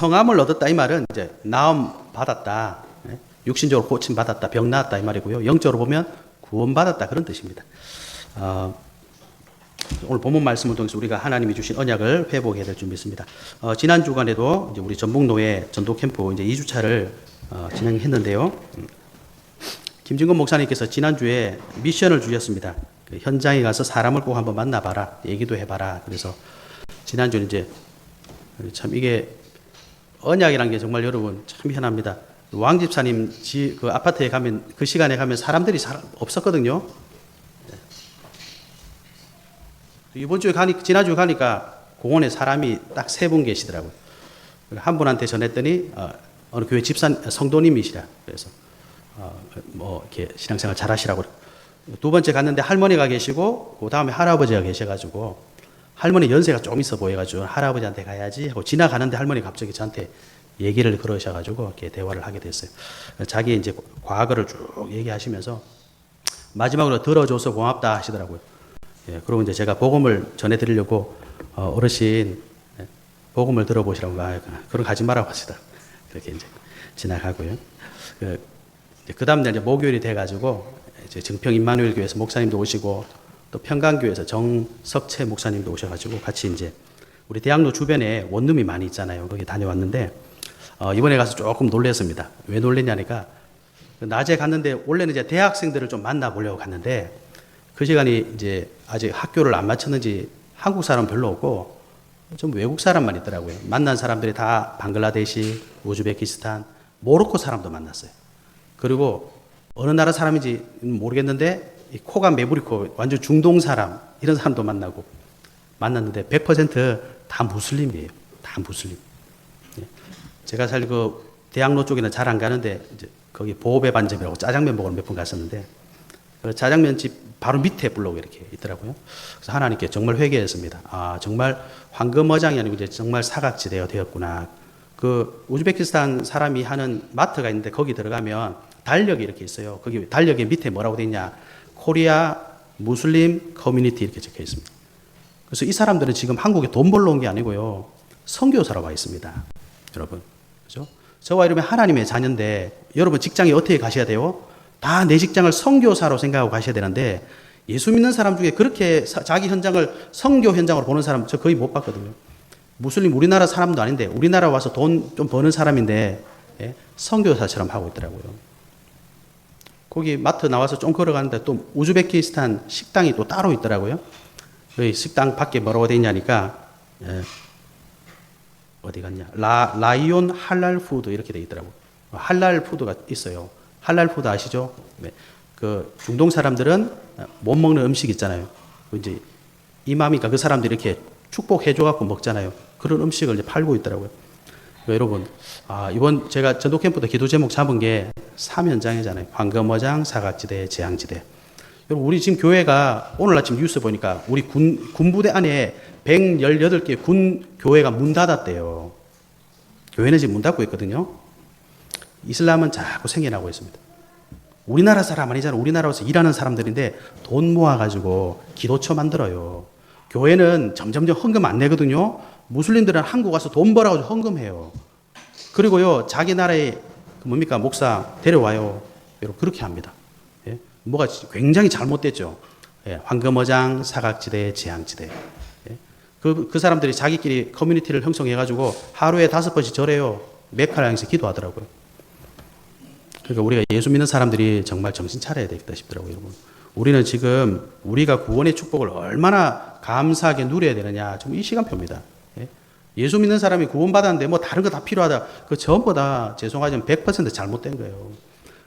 성함을 얻었다 이 말은 이제 나음 받았다, 육신적으로 고침 받았다, 병 나았다 이 말이고요. 영적으로 보면 구원 받았다 그런 뜻입니다. 오늘 본문 말씀을 통해서 우리가 하나님이 주신 언약을 회복해야 될 줄 믿습니다. 지난 주간에도 이제 우리 전북노회 전도 캠프 이제 2주차를 진행했는데요. 김진건 목사님께서 지난주에 미션을 주셨습니다. 그 현장에 가서 사람을 꼭 한번 만나봐라, 얘기도 해봐라. 그래서 지난주는 이제 참 이게 언약이라는 게 정말 여러분 참 희한합니다. 왕집사님 그 아파트에 가면 그 시간에 가면 사람들이 없었거든요. 이번 주에 지난주에 가니까 공원에 사람이 딱 3분 계시더라고요. 한 분한테 전했더니 어느 교회 성도님이시라. 그래서 뭐 이렇게 신앙생활 잘 하시라고. 두 번째 갔는데 할머니가 계시고 그 다음에 할아버지가 계셔가지고 할머니 연세가 좀 있어 보여가지고 할아버지한테 가야지 하고 지나가는데 할머니 갑자기 저한테 얘기를 걸으셔가지고 이렇게 대화를 하게 됐어요. 자기 이제 과거를 쭉 얘기하시면서 마지막으로 들어줘서 고맙다 하시더라고요. 예, 그리고 이제 제가 복음을 전해드리려고 어르신 복음을 들어보시라고 그런 가지 말라고 하시다. 그렇게 이제 지나가고요. 그 다음날 이제 목요일이 돼가지고 이제 증평 임마누엘 교회에서 목사님도 오시고 또 평강교회에서 정석채 목사님도 오셔가지고 같이 이제 우리 대학로 주변에 원룸이 많이 있잖아요. 거기 다녀왔는데 이번에 가서 조금 놀랐습니다. 왜 놀랬냐니까 낮에 갔는데 원래는 이제 대학생들을 좀 만나보려고 갔는데 그 시간이 이제 아직 학교를 안 마쳤는지 한국 사람 별로 없고 좀 외국 사람만 있더라고요. 만난 사람들이 다 방글라데시, 우즈베키스탄, 모로코 사람도 만났어요. 그리고 어느 나라 사람인지 모르겠는데 이 코가 메부리코 완전 중동 사람 이런 사람도 만났는데 100% 다 무슬림이에요. 다 무슬림. 제가 사실 그 대학로 쪽에는 잘 안 가는데 이제 거기 보호배 반점이라고 짜장면 먹으러 몇 번 갔었는데 그 짜장면 집 바로 밑에 블록에 이렇게 있더라고요. 그래서 하나님께 정말 회개했습니다. 아, 정말 황금어장이 아니고 이제 정말 사각지대가 되었구나. 그 우즈베키스탄 사람이 하는 마트가 있는데 거기 들어가면 달력이 이렇게 있어요. 거기 달력의 밑에 뭐라고 되어 있냐? 코리아 무슬림 커뮤니티 이렇게 적혀 있습니다. 그래서 이 사람들은 지금 한국에 돈 벌러 온 게 아니고요. 선교사로 와 있습니다. 여러분. 그죠? 저와 여러분 하나님의 자녀인데 여러분 직장에 어떻게 가셔야 돼요? 다 내 직장을 선교사로 생각하고 가셔야 되는데 예수 믿는 사람 중에 그렇게 자기 현장을 선교 현장으로 보는 사람 저 거의 못 봤거든요. 무슬림 우리나라 사람도 아닌데 우리나라 와서 돈 좀 버는 사람인데 선교사처럼 하고 있더라고요. 거기 마트 나와서 좀 걸어가는데 또 우즈베키스탄 식당이 또 따로 있더라고요. 그 식당 밖에 뭐라고 돼 있냐니까 어디 갔냐? 라이온 할랄 푸드 이렇게 돼 있더라고요. 할랄 푸드가 있어요. 할랄 푸드 아시죠? 네. 그 중동 사람들은 못 먹는 음식 있잖아요. 이제 이맘이니까 그 사람들이 이렇게 축복해줘갖고 먹잖아요. 그런 음식을 이제 팔고 있더라고요. 여러분, 이번 제가 전도 캠프 때 기도 제목 잡은 게 3현장이잖아요. 황금어장, 사각지대, 재앙지대. 여러분, 우리 지금 교회가 오늘 아침 뉴스 보니까 우리 군부대 안에 118개 군 교회가 문 닫았대요. 교회는 지금 문 닫고 있거든요. 이슬람은 자꾸 생겨나고 있습니다. 우리나라 사람 아니잖아요. 우리나라에서 일하는 사람들인데 돈 모아가지고 기도처 만들어요. 교회는 점점점 헌금 안 내거든요. 무슬림들은 한국 와서 돈 벌어가지고 헌금해요. 그리고요, 자기 나라에 뭡니까? 목사 데려와요. 여러분, 그렇게 합니다. 예? 뭐가 굉장히 잘못됐죠. 예, 황금어장, 사각지대, 재앙지대. 예? 그 사람들이 자기끼리 커뮤니티를 형성해가지고 하루에 5번씩 절해요. 메카를 향해서 기도하더라고요. 그러니까 우리가 예수 믿는 사람들이 정말 정신 차려야 되겠다 싶더라고요, 여러분. 우리는 지금 우리가 구원의 축복을 얼마나 감사하게 누려야 되느냐. 지금 이 시간표입니다. 예수 믿는 사람이 구원받았는데 뭐 다른 거 다 필요하다. 그 전부 다 죄송하지만 100% 잘못된 거예요.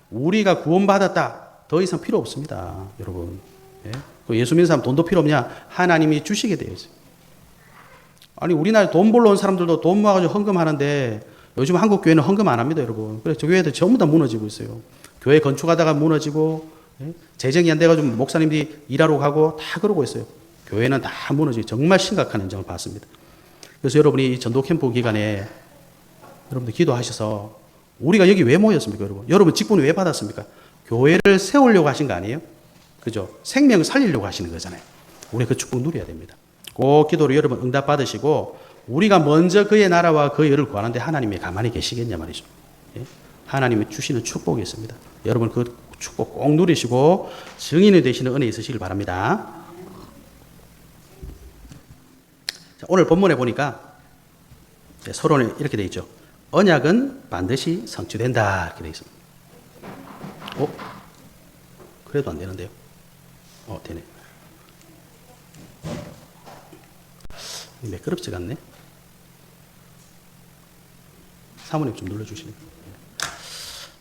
우리가 구원받았다. 더 이상 필요 없습니다. 여러분. 예수 믿는 사람 돈도 필요 없냐? 하나님이 주시게 되어 있어요. 아니 우리나라에 돈 벌러 온 사람들도 돈 모아가지고 헌금하는데 요즘 한국 교회는 헌금 안 합니다. 여러분. 그래서 저 교회들 전부 다 무너지고 있어요. 교회 건축하다가 무너지고 재정이 안 돼가지고 목사님들이 일하러 가고 다 그러고 있어요. 교회는 다 무너지고 정말 심각한 현장을 봤습니다. 그래서 여러분이 전도 캠프 기간에 여러분들 기도하셔서 우리가 여기 왜 모였습니까, 여러분? 여러분 직분을 왜 받았습니까? 교회를 세우려고 하신 거 아니에요? 그죠? 생명을 살리려고 하시는 거잖아요. 우리 그 축복 누려야 됩니다. 그 기도로 여러분 응답 받으시고 우리가 먼저 그의 나라와 그의 의를 구하는데 하나님이 가만히 계시겠냐 말이죠. 예? 하나님이 주시는 축복이 있습니다. 여러분 그 축복 꼭 누리시고 증인이 되시는 은혜 있으시길 바랍니다. 자, 오늘 본문에 보니까 서론에 이렇게 되어 있죠. 언약은 반드시 성취된다 이렇게 되어 있습니다. 그래도 안 되는데요. 되네. 매끄럽지가 않네. 사모님 좀 눌러주시네요.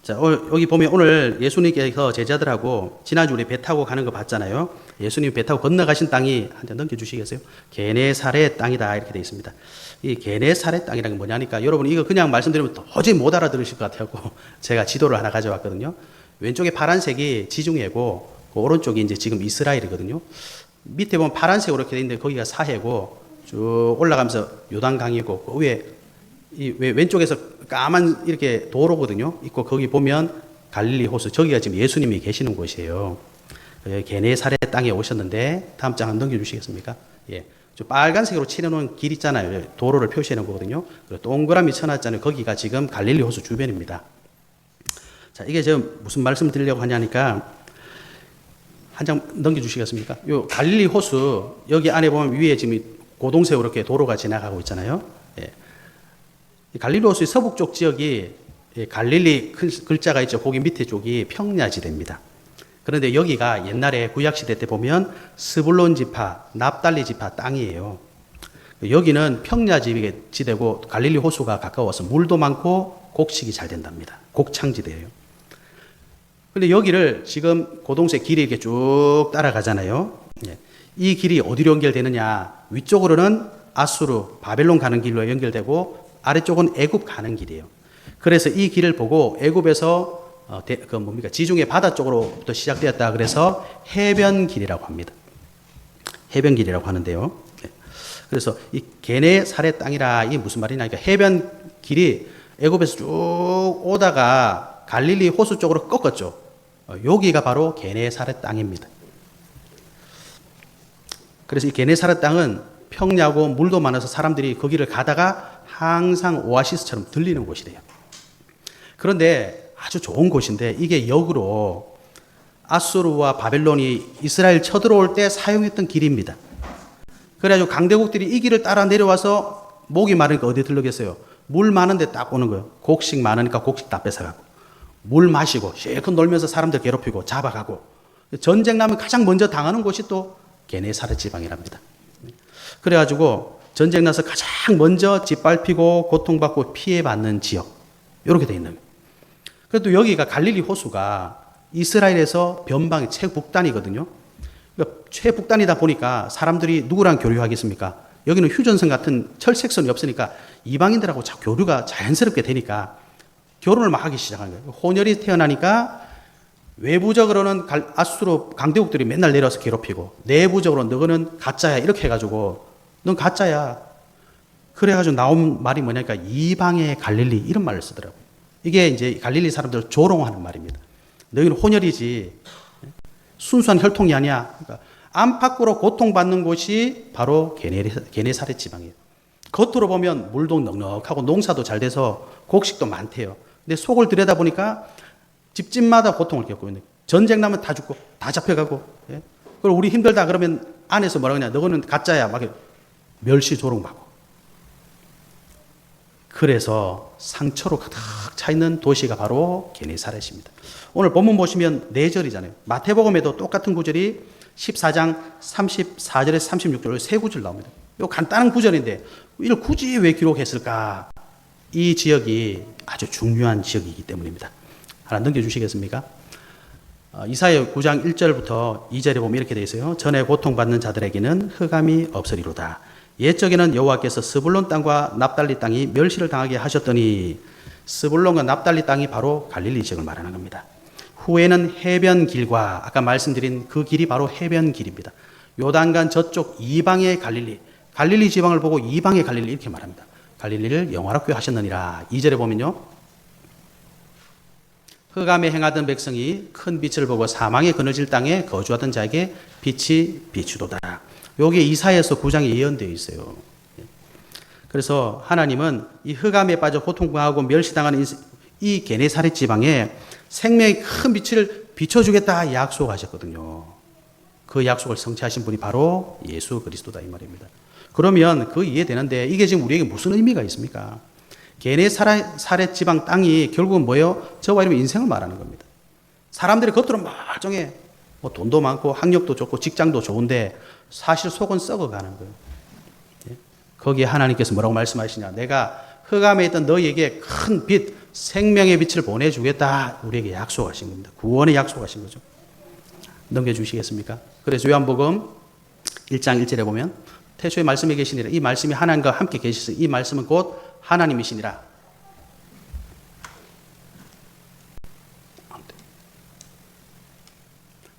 자, 여기 보면 오늘 예수님께서 제자들하고 지난주 우리 배 타고 가는 거 봤잖아요. 예수님 배 타고 건너가신 땅이 한 대 넘겨주시겠어요? 게네사렛 땅이다 이렇게 되어 있습니다. 이 게네사렛 땅이라는 게 뭐냐니까 여러분 이거 그냥 말씀드리면 도저히 못 알아들으실 것 같아요. 제가 지도를 하나 가져왔거든요. 왼쪽에 파란색이 지중해고 그 오른쪽이 이제 지금 이스라엘이거든요. 밑에 보면 파란색으로 이렇게 되어 있는데 거기가 사해고 쭉 올라가면서 요단강이고 그 위에 왼쪽에서 까만 이렇게 도로거든요. 있고 거기 보면 갈릴리 호수 저기가 지금 예수님이 계시는 곳이에요. 게네사렛 땅에 오셨는데 다음 장 한번 넘겨주시겠습니까? 예, 저 빨간색으로 칠해놓은 길 있잖아요. 도로를 표시해 놓은 거거든요. 동그라미 쳐놨잖아요. 거기가 지금 갈릴리 호수 주변입니다. 자, 이게 지금 무슨 말씀 드리려고 하냐니까 한 장 넘겨주시겠습니까? 요 갈릴리 호수 여기 안에 보면 위에 지금 고동색으로 이렇게 도로가 지나가고 있잖아요. 예. 이 갈릴리 호수의 서북 쪽 지역이 갈릴리 큰 글자가 있죠. 거기 밑에 쪽이 평야지대입니다. 그런데 여기가 옛날에 구약시대 때 보면 스불론 지파, 납달리 지파 땅이에요. 여기는 평야지대고 갈릴리 호수가 가까워서 물도 많고 곡식이 잘 된답니다. 곡창지대예요. 근데 여기를 지금 고동색 길이 이렇게 쭉 따라가잖아요. 이 길이 어디로 연결되느냐? 위쪽으로는 아수르, 바벨론 가는 길로 연결되고 아래쪽은 애굽 가는 길이에요. 그래서 이 길을 보고 애굽에서 지중해 바다 쪽으로부터 시작되었다. 그래서 해변길이라고 합니다. 해변길이라고 하는데요. 그래서 이 게네사렛 땅이라 이게 무슨 말이냐? 그러니까 해변길이 애굽에서 쭉 오다가 갈릴리 호수 쪽으로 꺾었죠. 여기가 바로 게네사렛 땅입니다. 그래서 이 게네사렛 땅은 평야고 물도 많아서 사람들이 거기를 가다가 항상 오아시스처럼 들리는 곳이래요. 그런데 아주 좋은 곳인데 이게 역으로 아수르와 바벨론이 이스라엘 쳐들어올 때 사용했던 길입니다. 그래가지고 강대국들이 이 길을 따라 내려와서 목이 마르니까 어디 들르겠어요? 물 많은데 딱 오는 거예요. 곡식 많으니까 곡식 다 뺏어가고 물 마시고 실컷 놀면서 사람들 괴롭히고 잡아가고 전쟁 나면 가장 먼저 당하는 곳이 또 게네사렛 지방이랍니다. 그래가지고 전쟁 나서 가장 먼저 짓밟히고 고통받고 피해받는 지역 이렇게 돼 있는 거예요. 그래도 여기가 갈릴리 호수가 이스라엘에서 변방의 최북단이거든요. 그러니까 최북단이다 보니까 사람들이 누구랑 교류하겠습니까? 여기는 휴전선 같은 철책선이 없으니까 이방인들하고 교류가 자연스럽게 되니까 결혼을 막 하기 시작한 거예요. 혼혈이 태어나니까 외부적으로는 아수르 강대국들이 맨날 내려와서 괴롭히고 내부적으로 너는 가짜야 이렇게 해가지고 넌 가짜야. 그래가지고 나온 말이 뭐냐니까 이방의 갈릴리 이런 말을 쓰더라고요. 이게 이제 갈릴리 사람들을 조롱하는 말입니다. 너희는 혼혈이지 순수한 혈통이 아니야. 그러니까 안팎으로 고통받는 곳이 바로 게네사렛 지방이에요. 겉으로 보면 물도 넉넉하고 농사도 잘 돼서 곡식도 많대요. 근데 속을 들여다보니까 집집마다 고통을 겪고 있는 거예요. 전쟁 나면 다 죽고 다 잡혀가고. 예? 그리고 우리 힘들다 그러면 안에서 뭐라 그러냐 너는 가짜야 막 멸시 조롱받고. 그래서 상처로 가득 차 있는 도시가 바로 게네사렛입니다. 오늘 본문 보시면 4절이잖아요. 마태복음에도 똑같은 구절이 14장 34절에서 36절 세 구절 나옵니다. 이 간단한 구절인데 이걸 굳이 왜 기록했을까? 이 지역이 아주 중요한 지역이기 때문입니다. 하나 넘겨주시겠습니까? 이사야 9장 1절부터 2절에 보면 이렇게 되어 있어요. 전에 고통받는 자들에게는 흑암이 없으리로다. 옛적에는 여호와께서 스불론 땅과 납달리 땅이 멸시를 당하게 하셨더니 스불론과 납달리 땅이 바로 갈릴리 지역을 말하는 겁니다. 후에는 해변길과 아까 말씀드린 그 길이 바로 해변길입니다. 요단강 저쪽 이방의 갈릴리 지방을 보고 이방의 갈릴리 이렇게 말합니다. 갈릴리를 영화롭게 하셨느니라. 2절에 보면요. 흑암에 행하던 백성이 큰 빛을 보고 사망의 그늘질 땅에 거주하던 자에게 빛이 비추도다. 여기에 이사야서 9장에 예언되어 있어요. 그래서 하나님은 이 흑암에 빠져 고통당하고 멸시당하는 이 게네사렛 지방에 생명의 큰 빛을 비춰주겠다 약속하셨거든요. 그 약속을 성취하신 분이 바로 예수 그리스도다 이 말입니다. 그러면 그 이해되는데 이게 지금 우리에게 무슨 의미가 있습니까? 게네사렛 지방 땅이 결국은 뭐예요? 저와 여러분 인생을 말하는 겁니다. 사람들이 겉으로 멀쩡해. 뭐 돈도 많고 학력도 좋고 직장도 좋은데 사실 속은 썩어가는 거예요. 거기에 하나님께서 뭐라고 말씀하시냐? 내가 흑암에 있던 너희에게 큰 빛, 생명의 빛을 보내주겠다. 우리에게 약속하신 겁니다. 구원의 약속하신 거죠. 넘겨주시겠습니까? 그래서 요한복음 1장 1절에 보면 태초에 말씀이 계시니라. 이 말씀이 하나님과 함께 계시으니 이 말씀은 곧 하나님이시니라.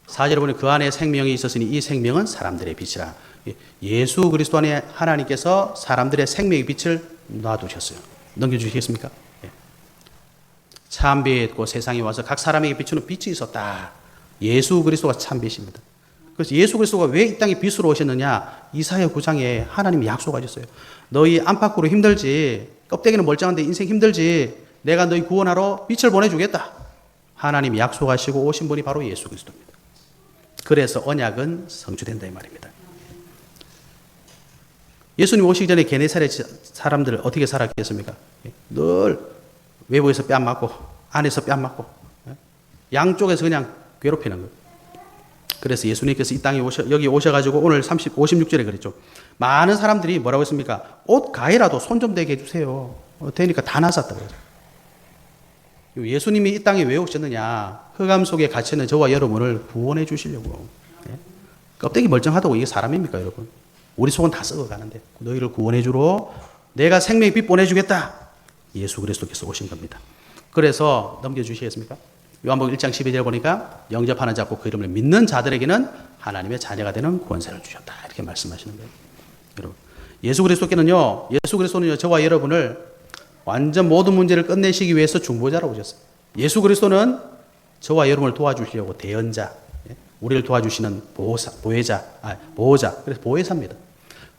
4절에 보면 그 안에 생명이 있었으니 이 생명은 사람들의 빛이라. 예수 그리스도 안에 하나님께서 사람들의 생명의 빛을 놔두셨어요. 넘겨주시겠습니까? 참빛, 그 세상에 와서 각 사람에게 비추는 빛이 있었다. 예수 그리스도가 참빛입니다. 그래서 예수 그리스도가 왜 이 땅에 빛으로 오셨느냐? 이사야 9장에 하나님이 약속하셨어요. 너희 안팎으로 힘들지, 껍데기는 멀쩡한데 인생 힘들지, 내가 너희 구원하러 빛을 보내주겠다. 하나님이 약속하시고 오신 분이 바로 예수 그리스도입니다. 그래서 언약은 성취된다 이 말입니다. 예수님 오시기 전에 게네사렛 사람들 어떻게 살았겠습니까? 늘 외부에서 뺨 맞고 안에서 뺨 맞고 양쪽에서 그냥 괴롭히는 거예요. 그래서 예수님께서 이 땅에 여기 오셔가지고 오늘 56절에 그랬죠. 많은 사람들이 뭐라고 했습니까? 옷 가해라도 손 좀 대게 해주세요. 되니까 다 나섰다고 그러죠. 예수님이 이 땅에 왜 오셨느냐? 흑암 속에 갇혀있는 저와 여러분을 구원해 주시려고. 껍데기 멀쩡하다고 이게 사람입니까 여러분? 우리 속은 다 썩어가는데 너희를 구원해 주러 내가 생명의 빛 보내주겠다. 예수 그리스도께서 오신 겁니다. 그래서 넘겨주시겠습니까? 요한복음 1장 12절 보니까 영접하는 자고 그 이름을 믿는 자들에게는 하나님의 자녀가 되는 권세를 주셨다. 이렇게 말씀하시는 거예요. 여러분, 예수 그리스도는요 저와 여러분을 완전 모든 문제를 끝내시기 위해서 중보자라고 오셨어요. 예수 그리스도는 저와 여러분을 도와주시려고 대언자, 우리를 도와주시는 보호자, 그래서 보혜사입니다.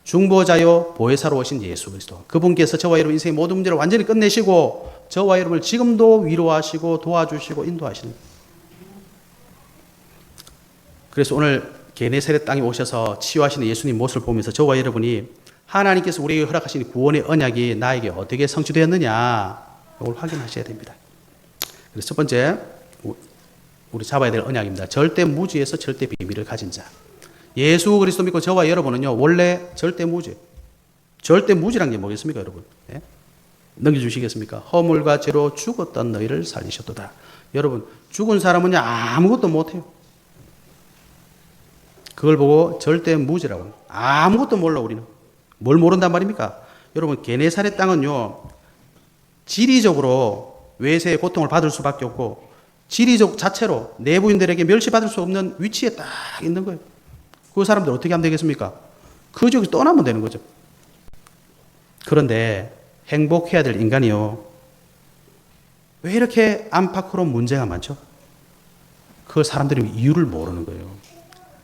중보자요 보혜사로 오신 예수 그리스도. 그분께서 저와 여러분 인생의 모든 문제를 완전히 끝내시고 저와 여러분을 지금도 위로하시고 도와주시고 인도하시는 거예요. 그래서 오늘 게네사렛 땅에 오셔서 치유하시는 예수님 모습을 보면서 저와 여러분이 하나님께서 우리에게 허락하신 구원의 언약이 나에게 어떻게 성취되었느냐 이걸 확인하셔야 됩니다. 그래서 첫 번째 우리 잡아야 될 언약입니다. 절대 무지에서 절대 비밀을 가진 자. 예수 그리스도 믿고 저와 여러분은요 원래 절대 무지. 절대 무지란 게 뭐겠습니까 여러분? 네? 넘겨주시겠습니까? 허물과 죄로 죽었던 너희를 살리셨도다. 여러분 죽은 사람은요 아무것도 못해요. 그걸 보고 절대 무지라고 합니다. 아무것도 몰라 우리는. 뭘 모른단 말입니까? 여러분 게네사렛 땅은요 지리적으로 외세의 고통을 받을 수밖에 없고 지리적 자체로 내부인들에게 멸시받을 수 없는 위치에 딱 있는 거예요. 그 사람들 어떻게 하면 되겠습니까? 그 지역에서 떠나면 되는 거죠. 그런데 행복해야 될 인간이요 왜 이렇게 안팎으로 문제가 많죠? 그 사람들이 이유를 모르는 거예요.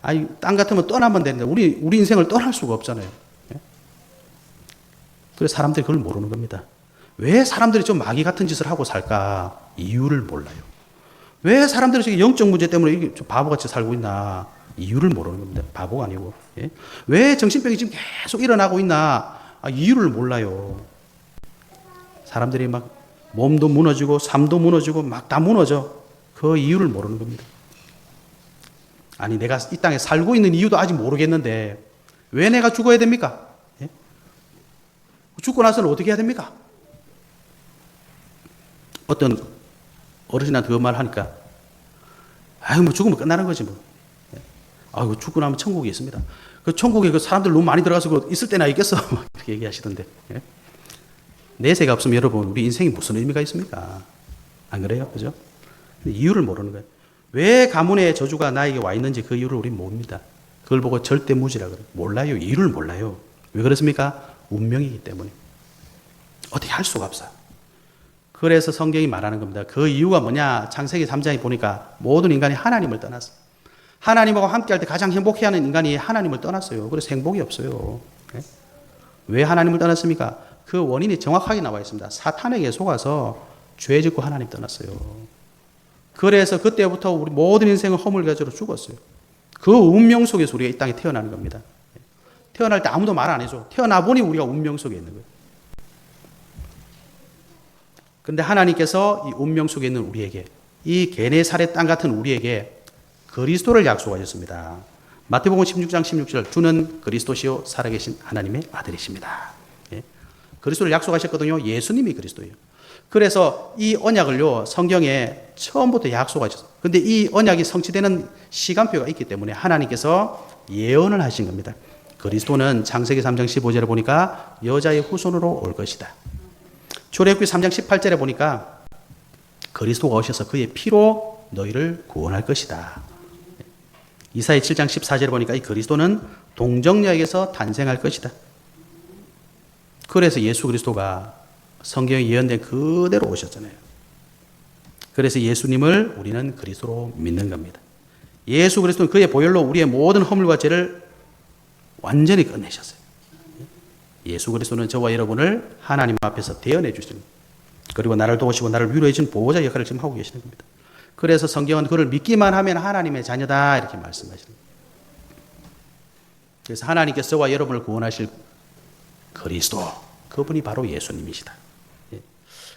아니 땅 같으면 떠나면 되는데 우리 인생을 떠날 수가 없잖아요. 그래서 사람들이 그걸 모르는 겁니다. 왜 사람들이 좀 마귀 같은 짓을 하고 살까? 이유를 몰라요. 왜 사람들이 지금 영적 문제 때문에 이렇게 좀 바보같이 살고 있나? 이유를 모르는 겁니다. 바보가 아니고. 예? 왜 정신병이 지금 계속 일어나고 있나? 이유를 몰라요. 사람들이 막 몸도 무너지고 삶도 무너지고 막 다 무너져. 그 이유를 모르는 겁니다. 아니 내가 이 땅에 살고 있는 이유도 아직 모르겠는데 왜 내가 죽어야 됩니까? 예? 죽고 나서는 어떻게 해야 됩니까? 어떤 어르신한테 그 말 하니까 뭐 죽으면 끝나는 거지 뭐. 아이고 죽고 나면 천국이 있습니다. 그 천국에 그 사람들 너무 많이 들어가서 그 있을 때나 있겠어. 이렇게 얘기하시던데. 예? 내세가 없으면 여러분 우리 인생이 무슨 의미가 있습니까? 안 그래요? 그죠? 근데 이유를 모르는 거예요. 왜 가문의 저주가 나에게 와 있는지 그 이유를 우리는 봅니다. 그걸 보고 절대 무지라 그래요. 몰라요. 이유를 몰라요. 왜 그렇습니까? 운명이기 때문에. 어떻게 할 수가 없어요. 그래서 성경이 말하는 겁니다. 그 이유가 뭐냐? 창세기 3장에 보니까 모든 인간이 하나님을 떠났어요. 하나님하고 함께할 때 가장 행복해하는 인간이 하나님을 떠났어요. 그래서 행복이 없어요. 네? 왜 하나님을 떠났습니까? 그 원인이 정확하게 나와 있습니다. 사탄에게 속아서 죄 짓고 하나님 떠났어요. 그래서 그때부터 우리 모든 인생은 허물가지로 죽었어요. 그 운명 속에서 우리가 이 땅에 태어나는 겁니다. 태어날 때 아무도 말 안 해줘. 태어나 보니 우리가 운명 속에 있는 거예요. 그런데 하나님께서 이 운명 속에 있는 우리에게, 이 게네사렛 땅 같은 우리에게 그리스도를 약속하셨습니다. 마태복음 16장 16절, 주는 그리스도시요 살아계신 하나님의 아들이십니다. 예. 그리스도를 약속하셨거든요. 예수님이 그리스도예요. 그래서 이 언약을요, 성경에 처음부터 약속하셨어요. 근데 이 언약이 성취되는 시간표가 있기 때문에 하나님께서 예언을 하신 겁니다. 그리스도는 창세기 3장 15절에 보니까 여자의 후손으로 올 것이다. 출애굽기 3장 18절에 보니까 그리스도가 오셔서 그의 피로 너희를 구원할 것이다. 이사야 7장 14절에 보니까 이 그리스도는 동정녀에게서 탄생할 것이다. 그래서 예수 그리스도가 성경에 예언된 그대로 오셨잖아요. 그래서 예수님을 우리는 그리스도로 믿는 겁니다. 예수 그리스도는 그의 보혈로 우리의 모든 허물과 죄를 완전히 끝내셨어요. 예수 그리스도는 저와 여러분을 하나님 앞에서 대언해 주시는, 그리고 나를 도우시고 나를 위로해 주는 보호자 역할을 지금 하고 계시는 겁니다. 그래서 성경은 그를 믿기만 하면 하나님의 자녀다 이렇게 말씀하시는 거예요. 그래서 하나님께서 저와 여러분을 구원하실 그리스도, 그분이 바로 예수님이시다.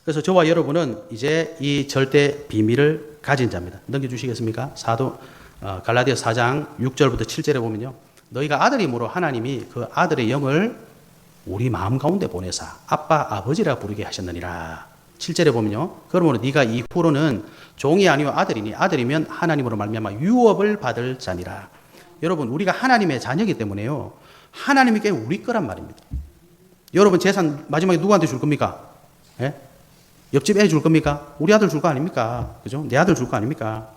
그래서 저와 여러분은 이제 이 절대 비밀을 가진 자입니다. 넘겨주시겠습니까? 갈라디아 4장 6절부터 7절에 보면요, 너희가 아들이므로 하나님이 그 아들의 영을 우리 마음 가운데 보내사 아빠 아버지라 부르게 하셨느니라. 7절에 보면요, 그러므로 네가 이후로는 종이 아니요 아들이니 아들이면 하나님으로 말미암아 유업을 받을 자니라. 여러분, 우리가 하나님의 자녀이기 때문에요, 하나님께 우리 거란 말입니다. 여러분 재산 마지막에 누구한테 줄 겁니까? 예? 옆집 애 줄 겁니까? 우리 아들 줄 거 아닙니까? 그죠? 내 아들 줄 거 아닙니까?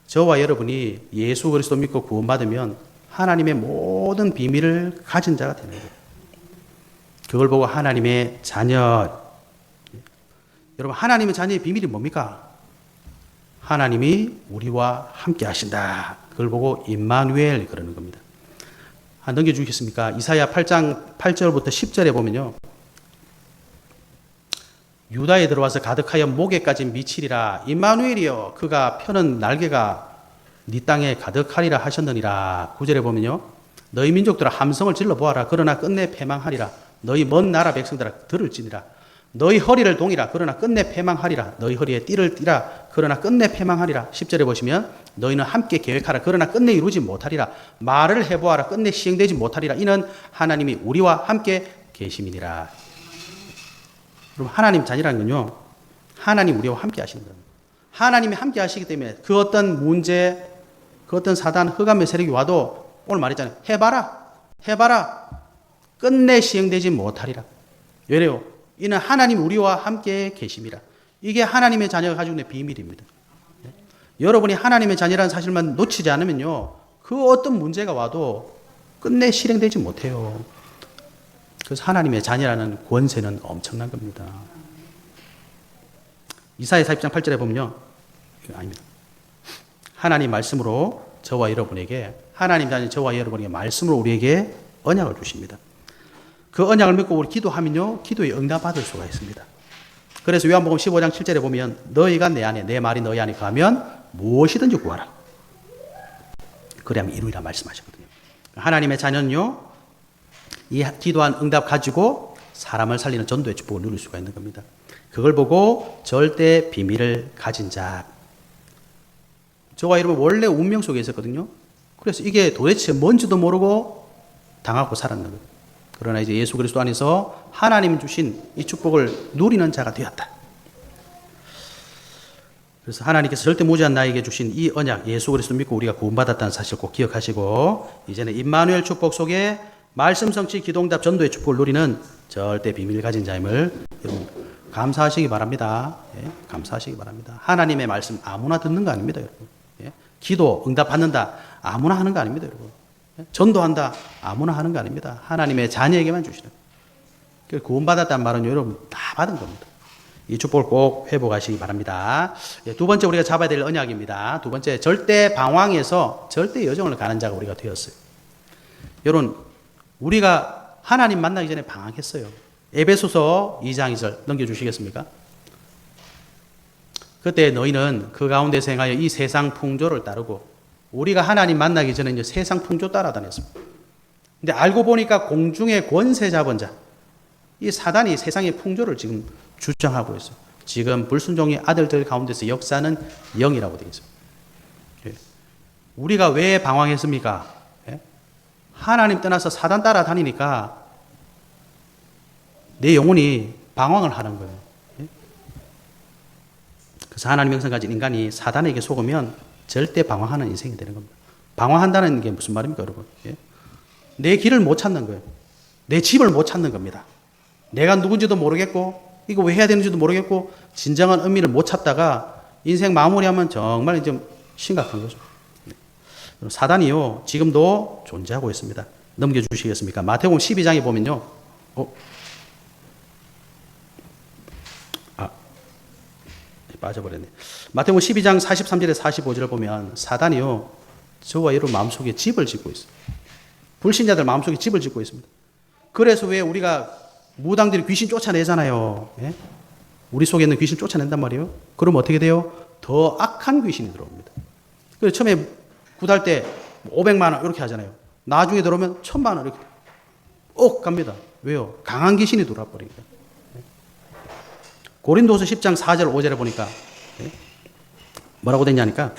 저와 여러분이 예수 그리스도 믿고 구원받으면 하나님의 모든 비밀을 가진 자가 되는 거예요. 그걸 보고 하나님의 자녀, 여러분 하나님의 자녀의 비밀이 뭡니까? 하나님이 우리와 함께 하신다. 그걸 보고 임마누엘 그러는 겁니다. 넘겨주시겠습니까? 이사야 8장 8절부터 10절에 보면요, 유다에 들어와서 가득하여 목에까지 미치리라. 임마누엘이여, 그가 펴는 날개가 네 땅에 가득하리라 하셨느니라. 9절에 보면요, 너희 민족들아 함성을 질러 보아라. 그러나 끝내 패망하리라. 너희 먼 나라 백성들아 들을지니라. 너희 허리를 동이라. 그러나 끝내 패망하리라. 너희 허리에 띠를 띠라. 그러나 끝내 패망하리라. 10절에 보시면 너희는 함께 계획하라. 그러나 끝내 이루지 못하리라. 말을 해보아라. 끝내 시행되지 못하리라. 이는 하나님이 우리와 함께 계심이니라. 여러분, 하나님 자녀라는 건요, 하나님 우리와 함께 하시는 겁니다. 하나님이 함께 하시기 때문에 그 어떤 문제, 그 어떤 사단, 흑암의 세력이 와도 오늘 말했잖아요. 해봐라. 끝내 시행되지 못하리라. 왜래요? 이는 하나님 우리와 함께 계심이라. 이게 하나님의 자녀가 가지고 있는 비밀입니다. 여러분이 하나님의 자녀라는 사실만 놓치지 않으면요, 그 어떤 문제가 와도 끝내 실행되지 못해요. 그래서 하나님의 자녀라는 권세는 엄청난 겁니다. 이사야 40장 8절에 보면요, 아닙니다. 하나님 말씀으로 저와 여러분에게, 하나님 자녀 저와 여러분에게 말씀으로 우리에게 언약을 주십니다. 그 언약을 믿고 우리 기도하면요, 기도에 응답받을 수가 있습니다. 그래서 요한복음 15장 7절에 보면 너희가 내 안에, 내 말이 너희 안에 가면 무엇이든지 구하라. 그래야만 이루리라 말씀하셨거든요. 하나님의 자녀는요, 이 기도한 응답 가지고 사람을 살리는 전도의 축복을 누릴 수가 있는 겁니다. 그걸 보고 절대 비밀을 가진 자. 저와 여러분 원래 운명 속에 있었거든요. 그래서 이게 도대체 뭔지도 모르고 당하고 살았는 거예요. 그러나 이제 예수 그리스도 안에서 하나님 주신 이 축복을 누리는 자가 되었다. 그래서 하나님께서 절대 무지한 나에게 주신 이 언약, 예수 그리스도 믿고 우리가 구원받았다는 사실 꼭 기억하시고, 이제는 임마누엘 축복 속에 말씀 성취 기도응답 전도의 축복을 누리는 절대 비밀을 가진 자임을 여러분 감사하시기 바랍니다. 예, 감사하시기 바랍니다. 하나님의 말씀 아무나 듣는 거 아닙니다, 여러분. 예, 기도 응답 받는다 아무나 하는 거 아닙니다, 여러분. 예, 전도한다 아무나 하는 거 아닙니다. 하나님의 자녀에게만 주시는. 구원받았다는 말은 여러분 다 받은 겁니다. 이 축복을 꼭 회복하시기 바랍니다. 예, 두 번째 우리가 잡아야 될 언약입니다. 두 번째, 절대 방황에서 절대 여정을 가는 자가 우리가 되었어요. 여러분, 우리가 하나님 만나기 전에 방황했어요. 에베소서 2장 2절 넘겨주시겠습니까? 그때 너희는 그 가운데서 행하여 이 세상 풍조를 따르고, 우리가 하나님 만나기 전에 이제 세상 풍조 따라다녔습니다. 근데 알고 보니까 공중의 권세 잡은 자, 이 사단이 세상의 풍조를 지금 주장하고 있어요. 지금 불순종의 아들들 가운데서 역사는 영이라고 되어 있습니다. 우리가 왜 방황했습니까? 하나님 떠나서 사단 따라다니니까 내 영혼이 방황을 하는 거예요. 그래서 하나님 형상 가진 인간이 사단에게 속으면 절대 방황하는 인생이 되는 겁니다. 방황한다는 게 무슨 말입니까, 여러분? 내 길을 못 찾는 거예요. 내 집을 못 찾는 겁니다. 내가 누군지도 모르겠고, 이거 왜 해야 되는지도 모르겠고, 진정한 의미를 못 찾다가 인생 마무리하면 정말 좀 심각한 거죠. 사단이요, 지금도 존재하고 있습니다. 넘겨주시겠습니까? 마태복음 12장에 보면요. 빠져버렸네. 마태복음 12장 43절에 45절을 보면 사단이요, 저와 여러분 마음속에 집을 짓고 있어요. 불신자들 마음속에 집을 짓고 있습니다. 그래서 왜 우리가 무당들이 귀신 쫓아내잖아요. 예? 우리 속에 있는 귀신 쫓아낸단 말이에요. 그럼 어떻게 돼요? 더 악한 귀신이 들어옵니다. 그래서 처음에 구달 때 500만 원 이렇게 하잖아요. 나중에 들어오면 1000만 원 이렇게 갑니다. 왜요? 강한 귀신이 들어와 버리니까. 고린도서 10장 4절 5절에 보니까 뭐라고 되냐니까,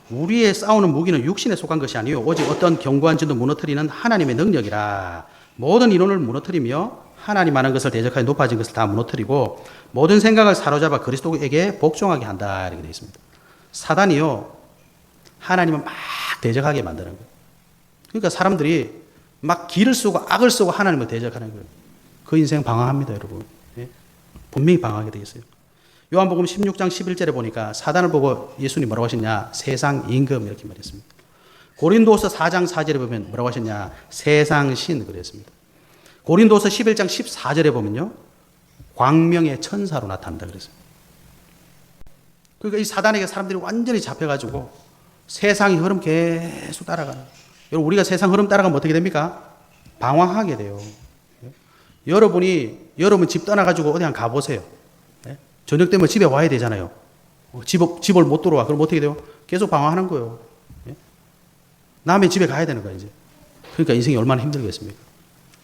우리의 싸우는 무기는 육신에 속한 것이 아니요 오직 어떤 견고한 진도 무너뜨리는 하나님의 능력이라. 모든 이론을 무너뜨리며 하나님 아는 것을 대적하여 높아진 것을 다 무너뜨리고 모든 생각을 사로잡아 그리스도에게 복종하게 한다, 이렇게 되어 있습니다. 사단이요, 하나님을 막 대적하게 만드는 거예요. 그러니까 사람들이 막 길을 쓰고 악을 쓰고 하나님을 대적하는 거예요. 그 인생 방황합니다, 여러분. 분명히 방황하게 되어 있어요. 요한복음 16장 11절에 보니까 사단을 보고 예수님이 뭐라고 하셨냐? 세상 임금, 이렇게 말했습니다. 고린도서 4장 4절에 보면 뭐라고 하셨냐? 세상 신, 그랬습니다. 고린도서 11장 14절에 보면요, 광명의 천사로 나타난다 그랬습니다. 그러니까 이 사단에게 사람들이 완전히 잡혀가지고 세상의 흐름 계속 따라가는 거예요. 여러분, 우리가 세상 흐름 따라가면 어떻게 됩니까? 방황하게 돼요. 여러분 집 떠나가지고 어디 한번 가보세요. 저녁 되면 집에 와야 되잖아요. 집을 못 들어와. 그럼 어떻게 돼요? 계속 방황하는 거예요. 남의 집에 가야 되는 거예요, 이제. 그러니까 인생이 얼마나 힘들겠습니까?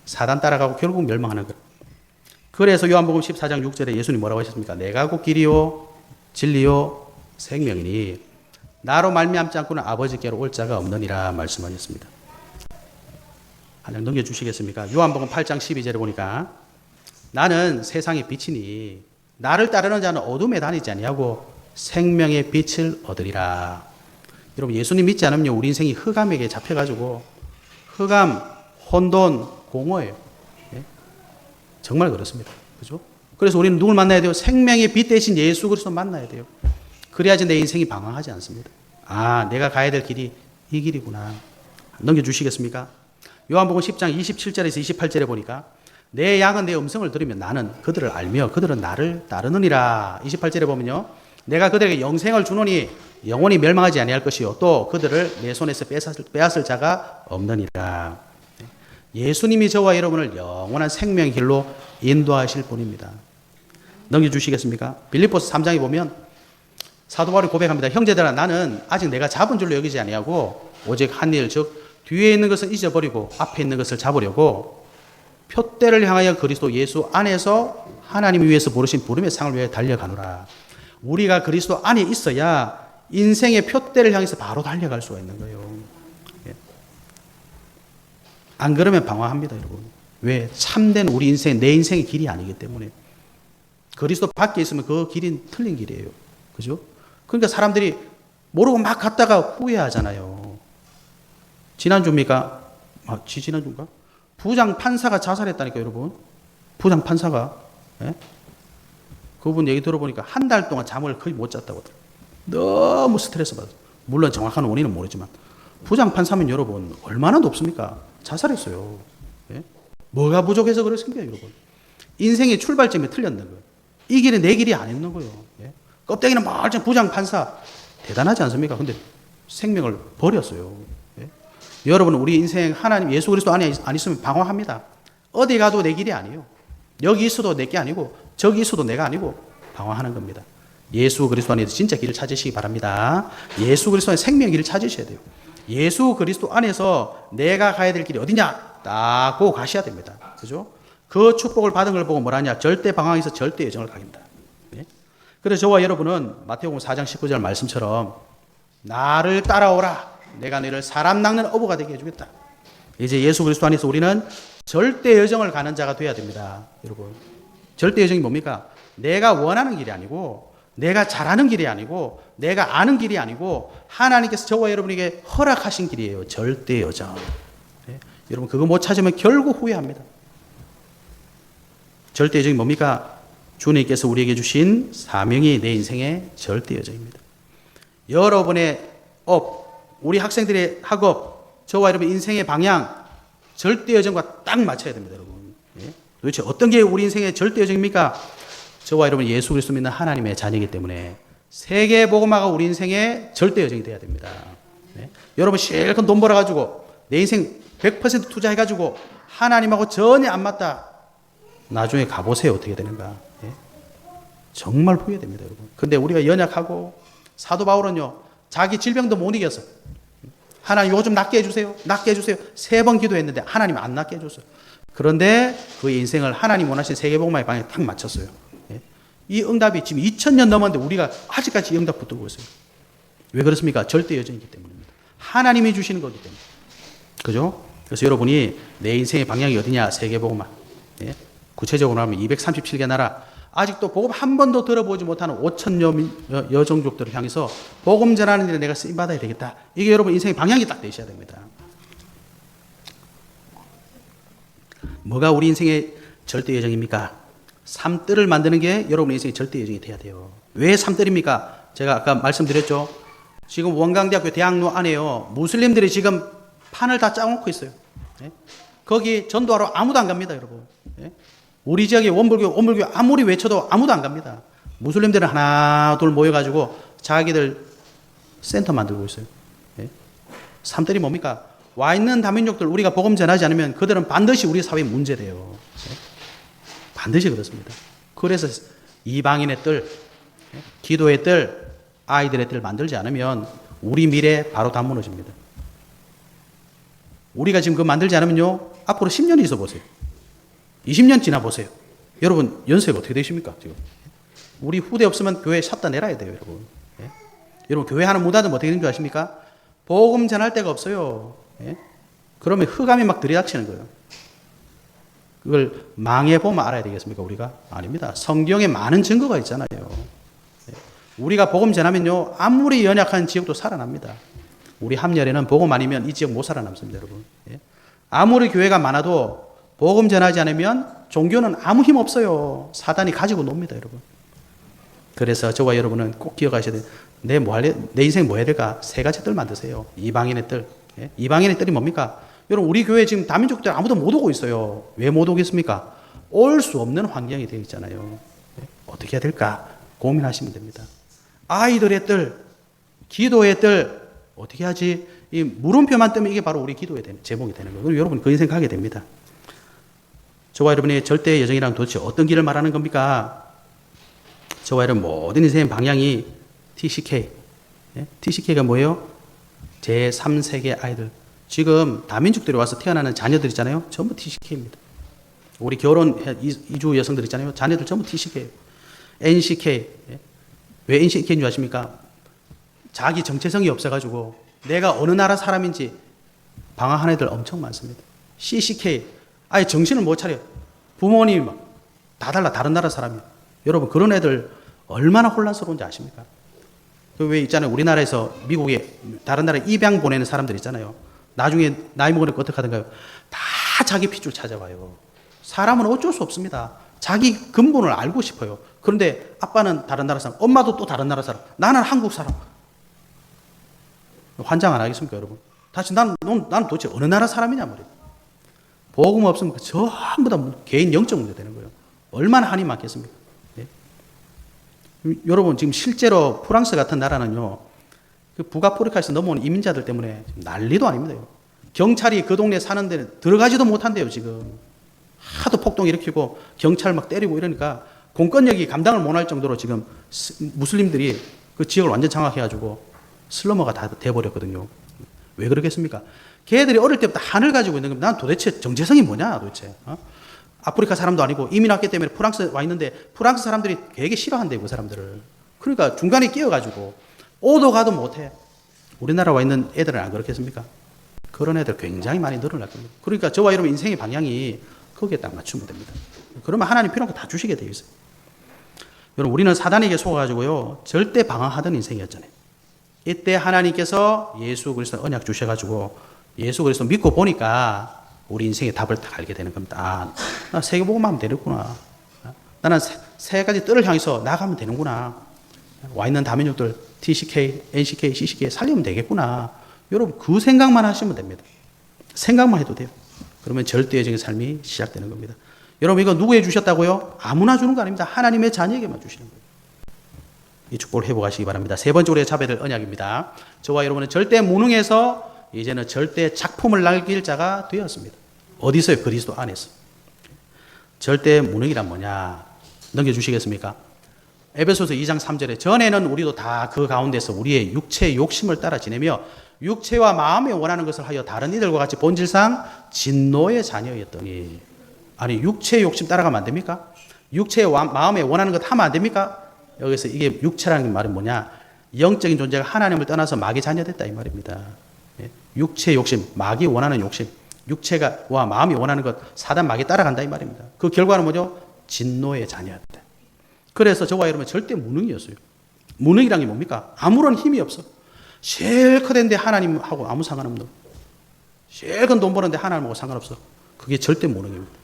사단 따라가고 결국 멸망하는 거예요. 그래서 요한복음 14장 6절에 예수님 뭐라고 하셨습니까? 내가 곧 길이요, 진리요, 생명이니 나로 말미암지 않고는 아버지께로 올 자가 없느니라 말씀하셨습니다. 한 장 넘겨주시겠습니까? 요한복음 8장 12절에 보니까 나는 세상의 빛이니 나를 따르는 자는 어둠에 다니지 아니하고 생명의 빛을 얻으리라. 여러분, 예수님 믿지 않으면 우리 인생이 흑암에게 잡혀가지고 흑암, 혼돈, 공허예요. 정말 그렇습니다. 그죠? 그래서 우리는 누굴 만나야 돼요? 생명의 빛 대신 예수 그리스도 만나야 돼요. 그래야지 내 인생이 방황하지 않습니다. 아, 내가 가야 될 길이 이 길이구나. 넘겨주시겠습니까? 요한복음 10장 27절에서 28절에 보니까 내 양은 내 음성을 들으면 나는 그들을 알며 그들은 나를 따르느니라. 28절에 보면요, 내가 그들에게 영생을 주노니 영원히 멸망하지 아니할 것이요 또 그들을 내 손에서 빼앗을 자가 없느니라. 예수님이 저와 여러분을 영원한 생명의 길로 인도하실 분입니다. 넘겨주시겠습니까? 빌립보서 3장에 보면 사도 바울이 고백합니다. 형제들아, 나는 아직 내가 잡은 줄로 여기지 아니하고 오직 한 일, 즉 뒤에 있는 것을 잊어버리고 앞에 있는 것을 잡으려고 표대를 향하여 그리스도 예수 안에서 하나님 위에서 부르신 부름의 상을 위해 달려가노라. 우리가 그리스도 안에 있어야 인생의 표대를 향해서 바로 달려갈 수가 있는 거예요. 안 그러면 방황합니다, 여러분. 왜? 참된 우리 인생, 내 인생의 길이 아니기 때문에. 그리스도 밖에 있으면 그 길은 틀린 길이에요. 그죠? 그러니까 사람들이 모르고 막 갔다가 후회하잖아요. 지난주입니까? 지난주인가? 부장 판사가 자살했다니까, 여러분. 부장 판사가. 예? 그분 얘기 들어보니까 한 달 동안 잠을 거의 못 잤다고 하더라고요. 너무 스트레스 받았어요. 물론 정확한 원인은 모르지만. 부장 판사면 여러분, 얼마나 높습니까? 자살했어요. 예? 뭐가 부족해서 그랬습니까, 여러분? 인생의 출발점이 틀렸는 거예요. 이 길이 내 길이 아니었는 거예요. 예? 껍데기는 멀쩡 부장 판사. 대단하지 않습니까? 근데 생명을 버렸어요. 예? 여러분, 우리 인생 하나님 예수 그리스도 안에 안 있으면 방황합니다. 어디 가도 내 길이 아니에요. 여기 있어도 내게 아니고 저기 있어도 내가 아니고 방황하는 겁니다. 예수 그리스도 안에서 진짜 길을 찾으시기 바랍니다. 예수 그리스도 안에 생명의 길을 찾으셔야 돼요. 예수 그리스도 안에서 내가 가야 될 길이 어디냐? 딱 보고 가셔야 됩니다. 그죠? 그 축복을 받은 걸 보고 뭐라냐? 절대 방황에서 절대 여정을 가겠다. 네? 그래서 저와 여러분은 마태복음 4장 19절 말씀처럼 나를 따라오라. 내가 너를 사람 낚는 어부가 되게 해주겠다. 이제 예수 그리스도 안에서 우리는 절대 여정을 가는 자가 되어야 됩니다. 여러분. 절대 여정이 뭡니까? 내가 원하는 길이 아니고 내가 잘하는 길이 아니고 내가 아는 길이 아니고 하나님께서 저와 여러분에게 허락하신 길이에요. 절대 여정. 네? 여러분 그거 못 찾으면 결국 후회합니다. 절대 여정이 뭡니까? 주님께서 우리에게 주신 사명이 내 인생의 절대 여정입니다. 여러분의 업, 우리 학생들의 학업, 저와 여러분 인생의 방향, 절대 여정과 딱 맞춰야 됩니다, 여러분. 예? 도대체 어떤 게 우리 인생의 절대 여정입니까? 저와 여러분 예수 그리스도 믿는 하나님의 자녀이기 때문에 세계 복음화가 우리 인생의 절대 여정이 돼야 됩니다. 예? 여러분 실컷 돈 벌어가지고 내 인생 100% 투자해가지고 하나님하고 전혀 안 맞다. 나중에 가보세요. 어떻게 되는가. 예? 정말 후회됩니다, 여러분. 근데 우리가 연약하고 사도 바울은요, 자기 질병도 못 이겼어. 하나님 이거 좀 낫게 해주세요. 낫게 해주세요. 3번 기도했는데 하나님 안 낫게 해줬어요. 그런데 그의 인생을 하나님 원하신 세계복음화의 방향에 딱 맞췄어요. 예? 이 응답이 지금 2000년 넘었는데 우리가 아직까지 이 응답 붙들고 있어요. 왜 그렇습니까? 절대 여정이기 때문입니다. 하나님이 주시는 거기 때문에. 그죠? 그래서 여러분이 내 인생의 방향이 어디냐? 세계복음화. 예? 구체적으로 하면 237개 나라, 아직도 복음 한 번도 들어보지 못하는 5천여 여종족들을 향해서 복음 전하는 일에 내가 쓰임받아야 되겠다. 이게 여러분 인생의 방향이 딱 되셔야 됩니다. 뭐가 우리 인생의 절대 여정입니까? 삶뜰을 만드는 게 여러분 인생의 절대 여정이 돼야 돼요. 왜 삶뜰입니까? 제가 아까 말씀드렸죠. 지금 원광대학교 대학로 안에요. 무슬림들이 지금 판을 다 짜놓고 있어요. 예? 거기 전도하러 아무도 안 갑니다, 여러분. 예? 우리 지역에 원불교 아무리 외쳐도 아무도 안 갑니다. 무슬림들은 하나 둘 모여가지고 자기들 센터 만들고 있어요. 예? 삶들이 뭡니까? 와 있는 다민족들 우리가 복음 전하지 않으면 그들은 반드시 우리 사회에 문제돼요. 예? 반드시 그렇습니다. 그래서 이방인의 뜰, 예? 기도의 뜰, 아이들의 뜰 만들지 않으면 우리 미래 바로 다 무너집니다. 우리가 지금 그거 만들지 않으면요, 앞으로 10년이 있어 보세요. 20년 지나 보세요. 여러분 연세가 어떻게 되십니까? 지금 우리 후대 없으면 교회 샷다 내놔야 돼요, 여러분. 예? 여러분 교회 하는 무당은 어떻게 되는 줄 아십니까? 복음 전할 데가 없어요. 예? 그러면 흑암이 막 들이닥치는 거예요. 그걸 망해보면 알아야 되겠습니까? 우리가? 아닙니다. 성경에 많은 증거가 있잖아요. 예? 우리가 복음 전하면요, 아무리 연약한 지역도 살아납니다. 우리 함열에는 복음 아니면 이 지역 못 살아남습니다, 여러분. 예? 아무리 교회가 많아도 복음 전하지 않으면 종교는 아무 힘 없어요. 사단이 가지고 놉니다, 여러분. 그래서 저와 여러분은 꼭 기억하셔야 돼요. 내 인생 뭐 해야 될까? 3가지 뜰 만드세요. 이방인의 뜰. 예? 이방인의 뜰이 뭡니까? 여러분, 우리 교회 지금 다민족들 아무도 못 오고 있어요. 왜 못 오겠습니까? 올 수 없는 환경이 되어 있잖아요. 예? 어떻게 해야 될까? 고민하시면 됩니다. 아이들의 뜰, 기도의 뜰, 어떻게 하지? 이 물음표만 뜨면 이게 바로 우리 기도의 제목이 되는 거예요. 그럼 여러분 그 인생 가게 됩니다. 저와 여러분의 절대 여정이란 도대체 어떤 길을 말하는 겁니까? 저와 여러분 모든 인생의 방향이 TCK. 예? TCK가 뭐예요? 제3세계 아이들. 지금 다민족들이 와서 태어나는 자녀들 있잖아요. 전부 TCK입니다. 우리 결혼 이주 여성들 있잖아요. 자녀들 전부 TCK예요. NCK. 예? 왜 NCK인 줄 아십니까? 자기 정체성이 없어가지고 내가 어느 나라 사람인지 방황하는 애들 엄청 많습니다. CCK. 아예 정신을 못 차려. 부모님이 막 다 달라. 다른 나라 사람이에요. 여러분 그런 애들 얼마나 혼란스러운지 아십니까? 왜 있잖아요. 우리나라에서 미국에 다른 나라에 입양 보내는 사람들 있잖아요. 나중에 나이 먹으니까 어떻게 하던가요? 다 자기 핏줄 찾아와요. 사람은 어쩔 수 없습니다. 자기 근본을 알고 싶어요. 그런데 아빠는 다른 나라 사람, 엄마도 또 다른 나라 사람, 나는 한국 사람. 환장 안 하겠습니까, 여러분? 다시 나는 도대체 어느 나라 사람이냐 말이에요. 복음 없으면 전부 다 개인 영적 문제 되는 거예요. 얼마나 한이 많겠습니까? 예? 여러분 지금 실제로 프랑스 같은 나라는요, 그 북아프리카에서 넘어온 이민자들 때문에 난리도 아닙니다. 경찰이 그 동네 사는 데는 들어가지도 못한대요, 지금. 하도 폭동 일으키고 경찰 막 때리고 이러니까 공권력이 감당을 못할 정도로 지금 무슬림들이 그 지역을 완전 장악해가지고 슬러머가 다 돼버렸거든요. 왜 그러겠습니까? 걔들이 어릴 때부터 한을 가지고 있는 겁니다. 난 도대체 정체성이 뭐냐 도대체. 아프리카 사람도 아니고 이민 왔기 때문에 프랑스에 와 있는데 프랑스 사람들이 되게 싫어한대요, 그 사람들을. 그러니까 중간에 끼어가지고 오도 가도 못해. 우리나라 와 있는 애들은 안 그렇겠습니까? 그런 애들 굉장히 많이 늘어날 겁니다. 그러니까 저와 여러분 인생의 방향이 거기에 딱 맞추면 됩니다. 그러면 하나님 필요한 거 다 주시게 되어 있어요. 여러분, 우리는 사단에게 속아가지고요, 절대 방황하던 인생이었잖아요. 이때 하나님께서 예수 그리스도 언약 주셔가지고 예수 그리스도 믿고 보니까 우리 인생의 답을 딱 알게 되는 겁니다. 아, 나 세계복음만 하면 되는구나. 나는 세 가지 뜰을 향해서 나가면 되는구나. 와 있는 다민족들 TCK, NCK, CCK 살리면 되겠구나. 여러분, 그 생각만 하시면 됩니다. 생각만 해도 돼요. 그러면 절대적인 삶이 시작되는 겁니다. 여러분, 이거 누구에게 주셨다고요? 아무나 주는 거 아닙니다. 하나님의 자녀에게만 주시는 거예요. 이 축복을 회복하시기 바랍니다. 세 번째 우리가 잡아야 될 언약입니다. 저와 여러분은 절대 무능에서 이제는 절대 작품을 남길 자가 되었습니다. 어디서요? 그리스도 안에서. 절대 무능이란 뭐냐? 넘겨주시겠습니까? 에베소서 2장 3절에 전에는 우리도 다 그 가운데서 우리의 육체의 욕심을 따라 지내며 육체와 마음에 원하는 것을 하여 다른 이들과 같이 본질상 진노의 자녀였더니. 아니, 육체의 욕심 따라가면 안 됩니까? 육체의 마음에 원하는 것 하면 안 됩니까? 여기서 이게 육체라는 말은 뭐냐? 영적인 존재가 하나님을 떠나서 마귀 자녀됐다 이 말입니다. 육체의 욕심, 마귀 원하는 욕심, 육체가 와 마음이 원하는 것, 사단 마귀 따라간다 이 말입니다. 그 결과는 뭐죠? 진노의 자녀였다. 그래서 저와 여러분 절대 무능이었어요. 무능이란 게 뭡니까? 아무런 힘이 없어. 실컷 했는데 하나님하고 아무 상관없는, 실컷 돈 버는데 하나님하고 상관없어. 그게 절대 무능입니다.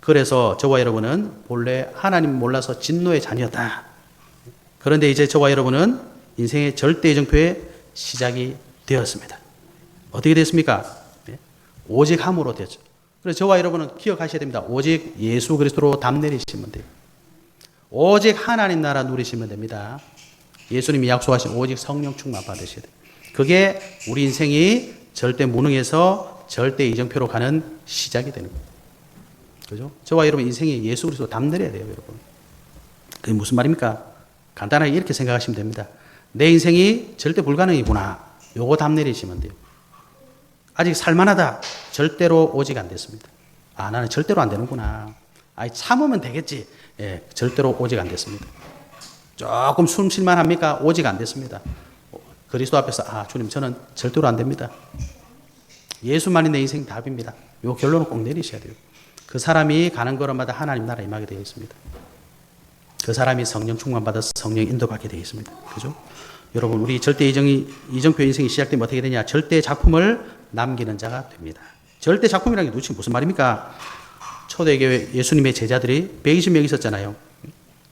그래서 저와 여러분은 본래 하나님 몰라서 진노의 자녀였다. 그런데 이제 저와 여러분은 인생의 절대 이정표의 시작이 되었습니다. 어떻게 됐습니까? 오직 함으로 되었죠. 그래서 저와 여러분은 기억하셔야 됩니다. 오직 예수 그리스도로 담 내리시면 돼요. 오직 하나님 나라 누리시면 됩니다. 예수님이 약속하신 오직 성령 충만 받으셔야 돼요. 그게 우리 인생이 절대 무능에서 절대 이정표로 가는 시작이 되는 거예요. 그죠? 저와 여러분 인생이 예수 그리스도 담 내려야 돼요, 여러분. 그게 무슨 말입니까? 간단하게 이렇게 생각하시면 됩니다. 내 인생이 절대 불가능이구나. 요거 담 내리시면 돼요. 아직 살만하다. 절대로 오직 안 됐습니다. 아, 나는 절대로 안 되는구나. 아이, 참으면 되겠지. 예, 절대로 오직 안 됐습니다. 조금 숨 쉴만 합니까? 오직 안 됐습니다. 그리스도 앞에서, 아, 주님, 저는 절대로 안 됩니다. 예수만이 내 인생 답입니다. 요 결론을 꼭 내리셔야 돼요. 그 사람이 가는 걸음마다 하나님 나라 임하게 되어 있습니다. 그 사람이 성령 충만받아서 성령 인도받게 되어 있습니다. 그죠? 여러분, 우리 절대 이정표 인생이 시작되면 어떻게 되냐? 절대 작품을 남기는 자가 됩니다. 절대 작품이라는 게 도대체 무슨 말입니까? 초대교회 예수님의 제자들이 120명 있었잖아요.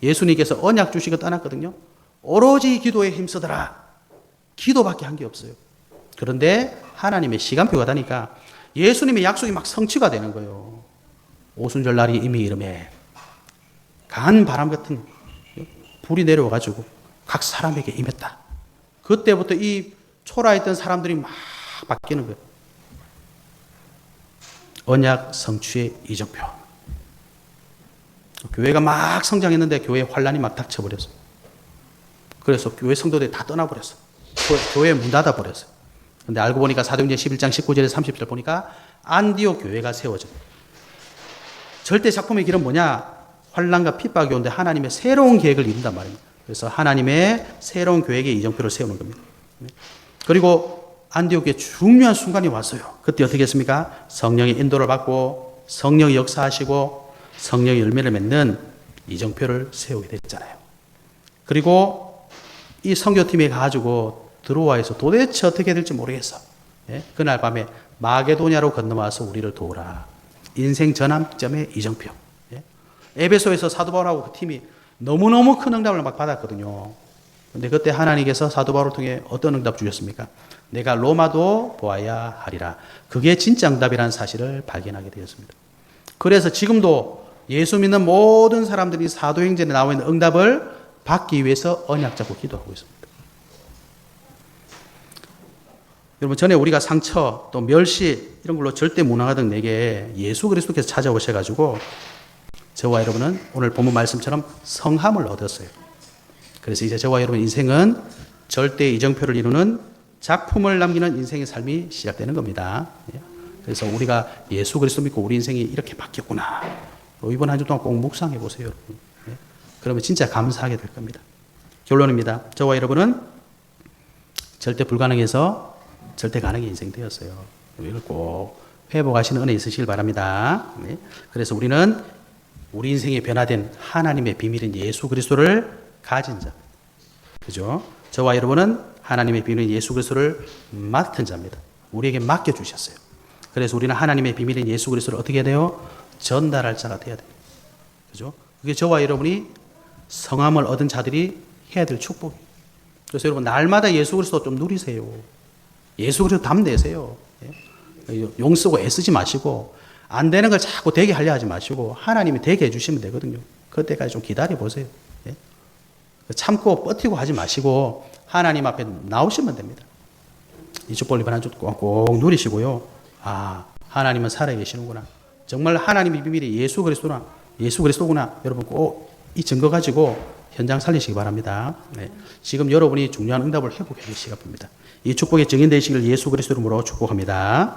예수님께서 언약 주시고 떠났거든요. 오로지 기도에 힘쓰더라. 기도밖에 한 게 없어요. 그런데 하나님의 시간표가 다니까 예수님의 약속이 막 성취가 되는 거예요. 오순절 날이 이미 이름에 강한 바람 같은 불이 내려와가지고 각 사람에게 임했다. 그때부터 이 초라했던 사람들이 막 바뀌는 거예요. 언약 성취의 이정표. 교회가 막 성장했는데 교회에 환란이 막 닥쳐버렸어. 그래서 교회 성도들이 다 떠나버렸어. 교회 문 닫아버렸어. 근데 알고 보니까 사도행전 11장 19절에 30절 보니까 안디옥 교회가 세워져. 절대 작품의 길은 뭐냐? 환란과 핍박이 오는데 하나님의 새로운 계획을 이룬단 말입니다. 그래서 하나님의 새로운 계획의 이정표를 세우는 겁니다. 그리고 안디옥에 중요한 순간이 왔어요. 그때 어떻게 했습니까? 성령의 인도를 받고 성령이 역사하시고 성령의 열매를 맺는 이정표를 세우게 됐잖아요. 그리고 이 선교팀에 가지고 들어와서 도대체 어떻게 될지 모르겠어. 그날 밤에 마게도냐로 건너와서 우리를 도우라. 인생 전환점의 이정표. 에베소에서 사도 바울하고 그 팀이 너무너무 큰 응답을 막 받았거든요. 근데 그때 하나님께서 사도 바울을 통해 어떤 응답 주셨습니까? 내가 로마도 보아야 하리라. 그게 진짜 응답이라는 사실을 발견하게 되었습니다. 그래서 지금도 예수 믿는 모든 사람들이 사도행전에 나와 있는 응답을 받기 위해서 언약 잡고 기도하고 있습니다. 여러분, 전에 우리가 상처 또 멸시 이런 걸로 절대 무능하던 내게 예수 그리스도께서 찾아오셔가지고 저와 여러분은 오늘 본문 말씀처럼 성함을 얻었어요. 그래서 이제 저와 여러분 인생은 절대 이정표를 이루는 작품을 남기는 인생의 삶이 시작되는 겁니다. 그래서 우리가 예수 그리스도 믿고 우리 인생이 이렇게 바뀌었구나. 이번 한 주 동안 꼭 묵상해 보세요, 여러분. 그러면 진짜 감사하게 될 겁니다. 결론입니다. 저와 여러분은 절대 불가능해서 절대 가능의 인생 되었어요. 이걸 꼭 회복하시는 은혜 있으시길 바랍니다. 그래서 우리는 우리 인생에 변화된 하나님의 비밀인 예수 그리스도를 가진 자. 그죠? 저와 여러분은 하나님의 비밀인 예수 그리스도를 맡은 자입니다. 우리에게 맡겨주셨어요. 그래서 우리는 하나님의 비밀인 예수 그리스도를 어떻게 해야 돼요? 전달할 자가 돼야 돼요. 그죠? 그게 저와 여러분이 성함을 얻은 자들이 해야 될 축복이에요. 그래서 여러분, 날마다 예수 그리스도 좀 누리세요. 예수 그리스도 담내세요. 용 쓰고 애쓰지 마시고, 안 되는 걸 자꾸 되게 하려 하지 마시고, 하나님이 되게 해주시면 되거든요. 그때까지 좀 기다려 보세요. 참고 버티고 하지 마시고, 하나님 앞에 나오시면 됩니다. 이 축복을 이번 한 주 꼭 누리시고요. 아, 하나님은 살아계시는구나. 정말 하나님의 비밀이 예수 그리스도구나. 여러분 꼭 이 증거 가지고 현장 살리시기 바랍니다. 지금 여러분이 중요한 응답을 회복해 줄 시간입니다. 이 축복의 증인 되시길 예수 그리스도 이름으로 축복합니다.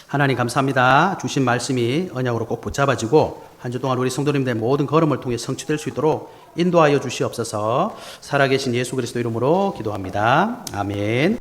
하나님 감사합니다. 주신 말씀이 언약으로 꼭 붙잡아지고 한 주 동안 우리 성도님들의 모든 걸음을 통해 성취될 수 있도록 인도하여 주시옵소서. 살아계신 예수 그리스도 이름으로 기도합니다. 아멘.